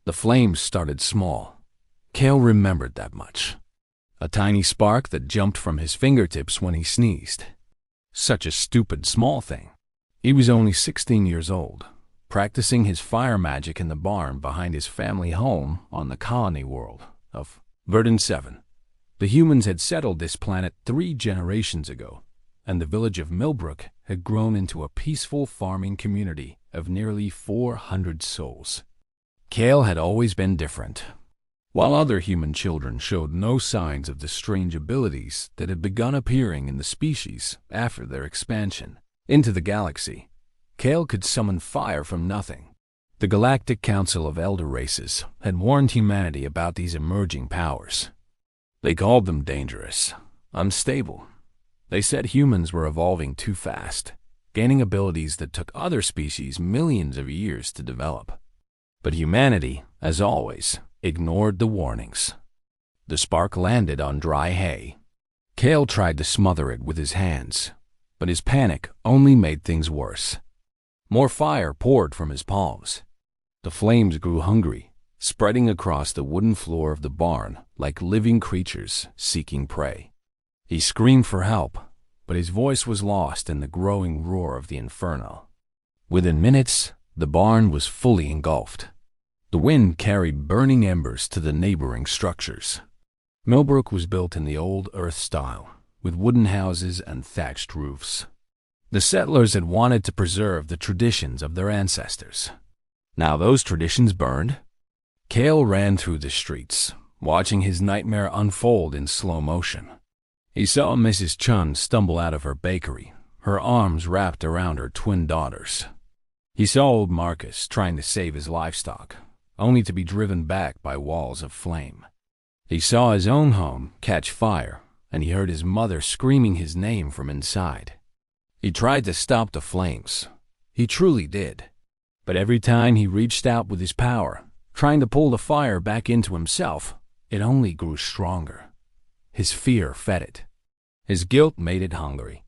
The flames started small. Kale remembered that much. A tiny spark that jumped from his fingertips when he sneezed. Such a stupid small thing. He was only 16 years old, practicing his fire magic in the barn behind his family home on the colony world of Verdun 7. The humans had settled this planet 3 generations ago, and the village of Millbrook had grown into a peaceful farming community of nearly 400 souls. Kale had always been different. While other human children showed no signs of the strange abilities that had begun appearing in the species after their expansion into the galaxy, Kale could summon fire from nothing. The Galactic Council of Elder Races had warned humanity about these emerging powers. They called them dangerous, unstable. They said humans were evolving too fast, gaining abilities that took other species millions of years to develop. But humanity, as always, ignored the warnings. The spark landed on dry hay. Kale tried to smother it with his hands, but his panic only made things worse. More fire poured from his palms. The flames grew hungry, spreading across the wooden floor of the barn like living creatures seeking prey. He screamed for help, but his voice was lost in the growing roar of the inferno. Within minutes, the barn was fully engulfed. The wind carried burning embers to the neighboring structures. Millbrook was built in the old Earth style, with wooden houses and thatched roofs. The settlers had wanted to preserve the traditions of their ancestors. Now those traditions burned. Kale ran through the streets, watching his nightmare unfold in slow motion. He saw Mrs. Chun stumble out of her bakery, her arms wrapped around her twin daughters. He saw old Marcus trying to save his livestock, only to be driven back by walls of flame. He saw his own home catch fire, and he heard his mother screaming his name from inside. He tried to stop the flames. He truly did. But every time he reached out with his power, trying to pull the fire back into himself, it only grew stronger. His fear fed it. His guilt made it hungry.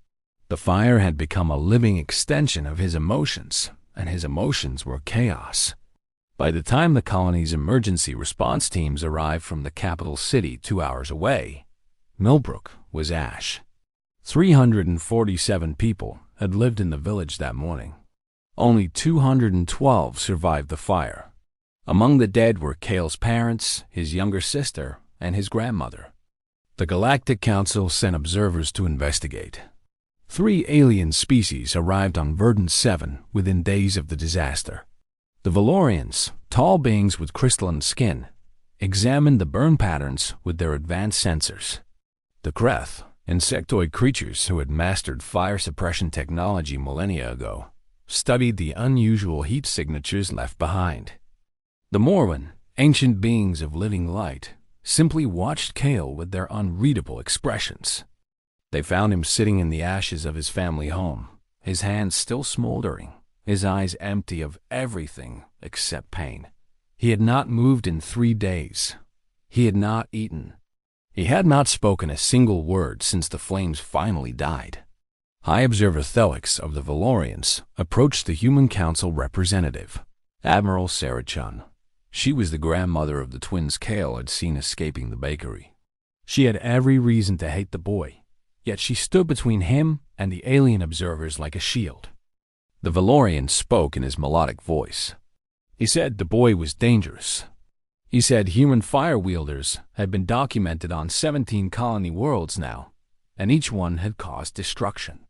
The fire had become a living extension of his emotions, and his emotions were chaos. By the time the colony's emergency response teams arrived from the capital city 2 hours away, Millbrook was ash. 347 people had lived in the village that morning. Only 212 survived the fire. Among the dead were Kale's parents, his younger sister, and his grandmother. The Galactic Council sent observers to investigate. 3 alien species arrived on Verdun 7 within days of the disaster. The Valorians, tall beings with crystalline skin, examined the burn patterns with their advanced sensors. The Kreth, insectoid creatures who had mastered fire suppression technology millennia ago, studied the unusual heat signatures left behind. The Morwen, ancient beings of living light, simply watched Kale with their unreadable expressions. They found him sitting in the ashes of his family home, his hands still smoldering, his eyes empty of everything except pain. He had not moved in 3 days. He had not eaten. He had not spoken a single word since the flames finally died. High Observer Thelix of the Valorians approached the Human Council representative, Admiral Sarah Chun. She was the grandmother of the twins Kale had seen escaping the bakery. She had every reason to hate the boy, yet she stood between him and the alien observers like a shield. The Valorian spoke in his melodic voice. He said the boy was dangerous. He said human fire wielders had been documented on 17 colony worlds now, and each one had caused destruction.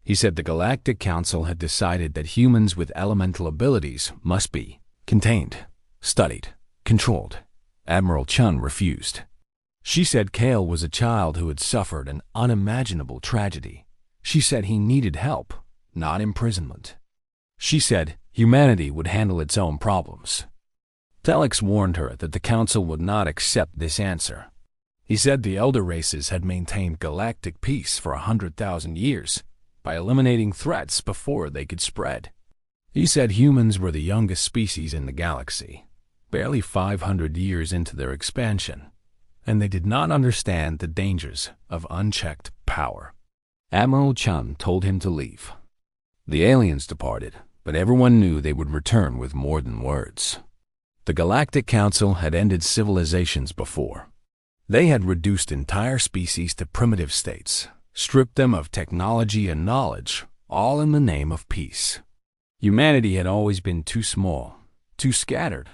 He said the Galactic Council had decided that humans with elemental abilities must be contained, studied, controlled. Admiral Chun refused. She said Kale was a child who had suffered an unimaginable tragedy. She said he needed help, not imprisonment. She said humanity would handle its own problems. Thelix warned her that the Council would not accept this answer. He said the elder races had maintained galactic peace for 100,000 years by eliminating threats before they could spread. He said humans were the youngest species in the galaxy, barely 500 years into their expansion, and they did not understand the dangers of unchecked power. Admiral Chun told him to leave. The aliens departed, but everyone knew they would return with more than words. The Galactic Council had ended civilizations before. They had reduced entire species to primitive states, stripped them of technology and knowledge, all in the name of peace. Humanity had always been too small, too scattered,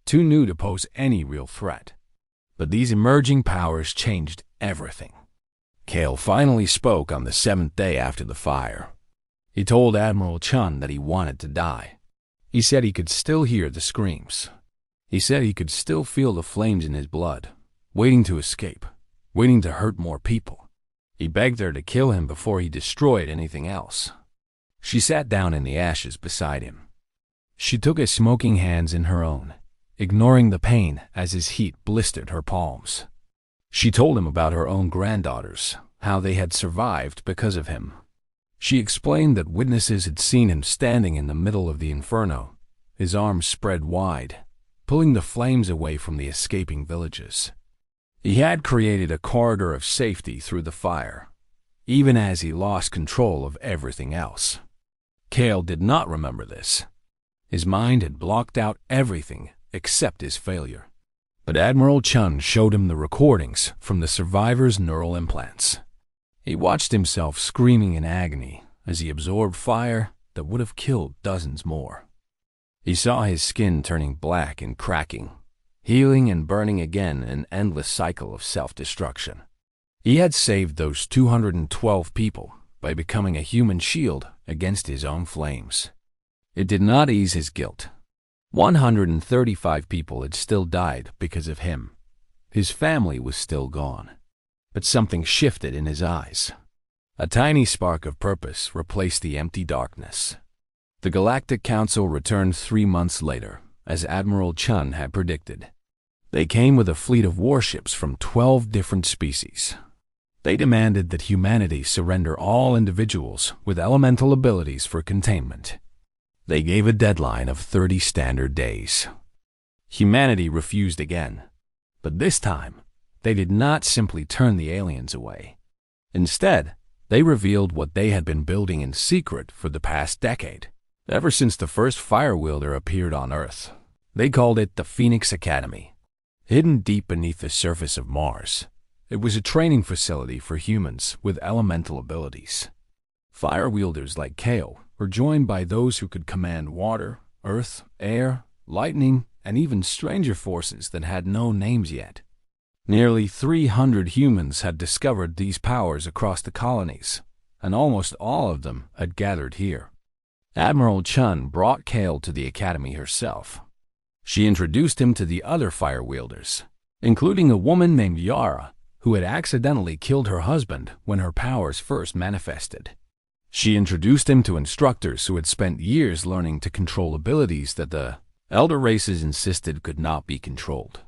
too new to pose any real threat. But these emerging powers changed everything. Kale finally spoke on the 7th day after the fire. He told Admiral Chun that he wanted to die. He said he could still hear the screams. He said he could still feel the flames in his blood, waiting to escape, waiting to hurt more people. He begged her to kill him before he destroyed anything else. She sat down in the ashes beside him. She took his smoking hands in her own, ignoring the pain as his heat blistered her palms. She told him about her own granddaughters, how they had survived because of him. She explained that witnesses had seen him standing in the middle of the inferno, his arms spread wide, pulling the flames away from the escaping villages. He had created a corridor of safety through the fire, even as he lost control of everything else. Kale did not remember this. His mind had blocked out everything except his failure. But Admiral Chun showed him the recordings from the survivors' neural implants. He watched himself screaming in agony as he absorbed fire that would have killed dozens more. He saw his skin turning black and cracking, healing and burning again in an endless cycle of self-destruction. He had saved those 212 people by becoming a human shield against his own flames. It did not ease his guilt. 135 people had still died because of him. His family was still gone. But something shifted in his eyes. A tiny spark of purpose replaced the empty darkness. The Galactic Council returned 3 months later, as Admiral Chun had predicted. They came with a fleet of warships from 12 different species. They demanded that humanity surrender all individuals with elemental abilities for containment. They gave a deadline of 30 standard days. Humanity refused again, but this time, they did not simply turn the aliens away. Instead, they revealed what they had been building in secret for the past decade, ever since the first fire wielder appeared on Earth. They called it the Phoenix Academy. Hidden deep beneath the surface of Mars, it was a training facility for humans with elemental abilities. Fire wielders like Kale were joined by those who could command water, earth, air, lightning, and even stranger forces that had no names yet. Nearly 300 humans had discovered these powers across the colonies, and almost all of them had gathered here. Admiral Chun brought Kale to the academy herself. She introduced him to the other fire wielders, including a woman named Yara, who had accidentally killed her husband when her powers first manifested. She introduced him to instructors who had spent years learning to control abilities that the elder races insisted could not be controlled.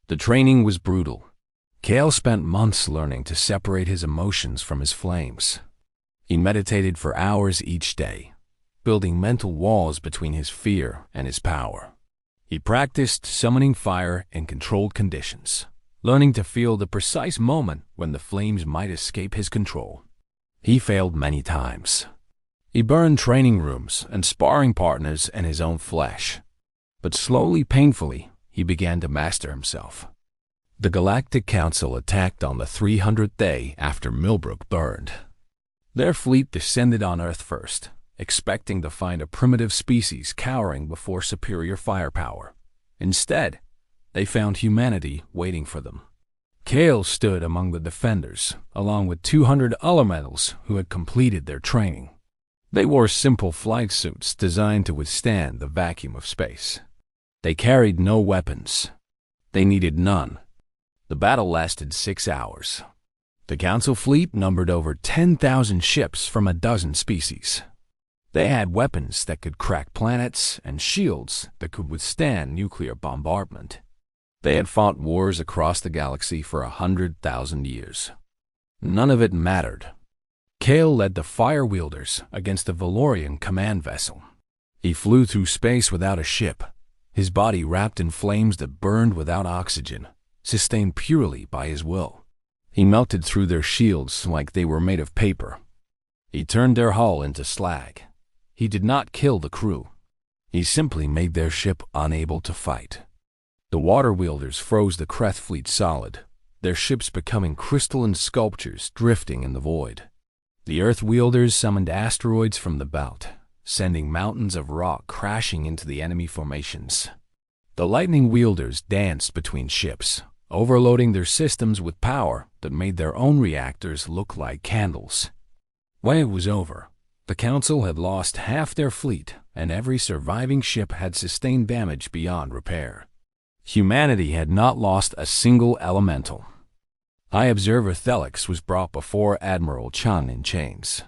The training was brutal. Kale spent months learning to separate his emotions from his flames. He meditated for hours each day, building mental walls between his fear and his power. He practiced summoning fire in controlled conditions, learning to feel the precise moment when the flames might escape his control. He failed many times. He burned training rooms and sparring partners in his own flesh. But slowly, painfully, he began to master himself. The Galactic Council attacked on the 300th day after Millbrook burned. Their fleet descended on Earth first, expecting to find a primitive species cowering before superior firepower. Instead, they found humanity waiting for them. Kale stood among the defenders, along with 200 elementals who had completed their training. They wore simple flight suits designed to withstand the vacuum of space. They carried no weapons. They needed none. The battle lasted 6 hours. The Council fleet numbered over 10,000 ships from a dozen species. They had weapons that could crack planets and shields that could withstand nuclear bombardment. They had fought wars across the galaxy for 100,000 years. None of it mattered. Kale led the fire wielders against a Valorian command vessel. He flew through space without a ship, his body wrapped in flames that burned without oxygen, sustained purely by his will. He melted through their shields like they were made of paper. He turned their hull into slag. He did not kill the crew. He simply made their ship unable to fight. The water wielders froze the Kreth fleet solid, their ships becoming crystalline sculptures drifting in the void. The earth wielders summoned asteroids from the belt, sending mountains of rock crashing into the enemy formations. The lightning wielders danced between ships, overloading their systems with power that made their own reactors look like candles. When it was over, the Council had lost half their fleet, and every surviving ship had sustained damage beyond repair. Humanity had not lost a single elemental. High Observer Thelix was brought before Admiral Chun in chains.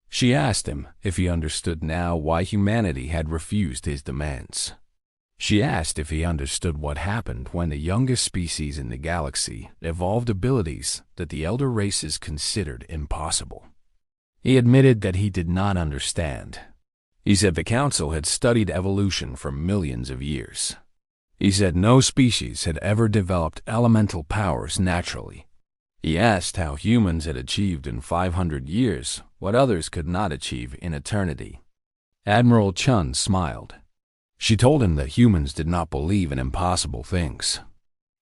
She asked him if he understood now why humanity had refused his demands. She asked if he understood what happened when the youngest species in the galaxy evolved abilities that the elder races considered impossible. He admitted that he did not understand. He said the Council had studied evolution for millions of years. He said no species had ever developed elemental powers naturally. He asked how humans had achieved in 500 years what others could not achieve in eternity. Admiral Chun smiled. She told him that humans did not believe in impossible things.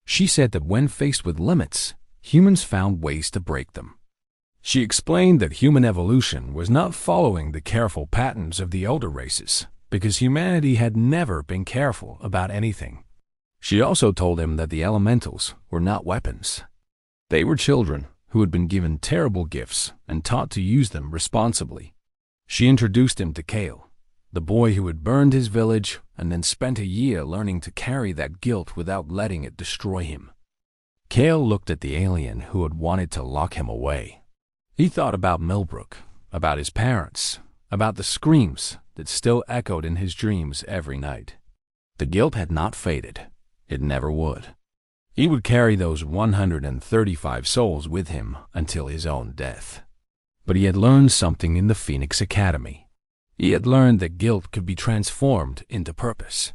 She said that when faced with limits, humans found ways to break them. She explained that human evolution was not following the careful patterns of the elder races, because humanity had never been careful about anything. She also told him that the elementals were not weapons. They were children who had been given terrible gifts and taught to use them responsibly. She introduced him to Kale, the boy who had burned his village and then spent a year learning to carry that guilt without letting it destroy him. Kale looked at the alien who had wanted to lock him away. He thought about Millbrook, about his parents, about the screams that still echoed in his dreams every night. The guilt had not faded. It never would. He would carry those 135 souls with him until his own death. But he had learned something in the Phoenix Academy. He had learned that guilt could be transformed into purpose.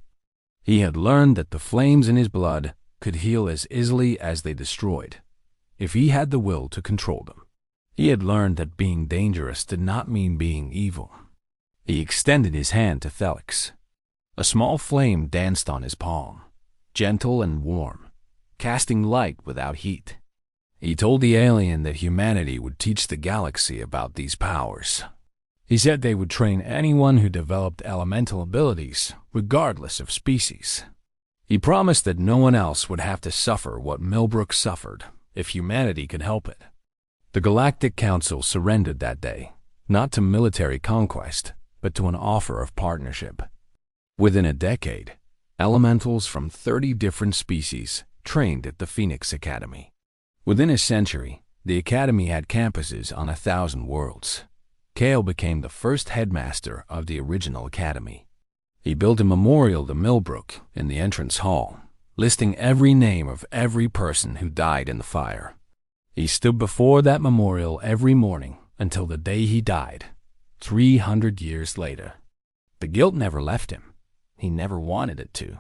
He had learned that the flames in his blood could heal as easily as they destroyed, if he had the will to control them. He had learned that being dangerous did not mean being evil. He extended his hand to Thelix. A small flame danced on his palm, gentle and warm, casting light without heat. He told the alien that humanity would teach the galaxy about these powers. He said they would train anyone who developed elemental abilities, regardless of species. He promised that no one else would have to suffer what Millbrook suffered if humanity could help it. The Galactic Council surrendered that day, not to military conquest, but to an offer of partnership. Within a decade, elementals from 30 different species trained at the Phoenix Academy. Within a century, the Academy had campuses on 1,000 worlds. Kale became the first headmaster of the original Academy. He built a memorial to Millbrook in the entrance hall, listing every name of every person who died in the fire. He stood before that memorial every morning until the day he died, 300 years later. The guilt never left him. He never wanted it to.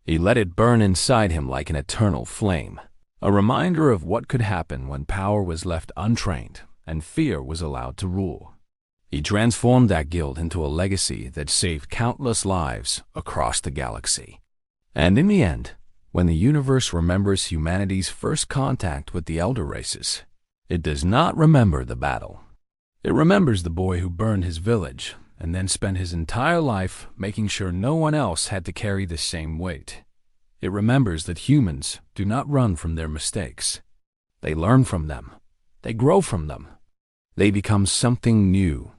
He let it burn inside him like an eternal flame, a reminder of what could happen when power was left untrained and fear was allowed to rule. He transformed that guilt into a legacy that saved countless lives across the galaxy. And in the end, when the universe remembers humanity's first contact with the elder races, it does not remember the battle. It remembers the boy who burned his village and then spent his entire life making sure no one else had to carry the same weight. It remembers that humans do not run from their mistakes. They learn from them. They grow from them. They become something new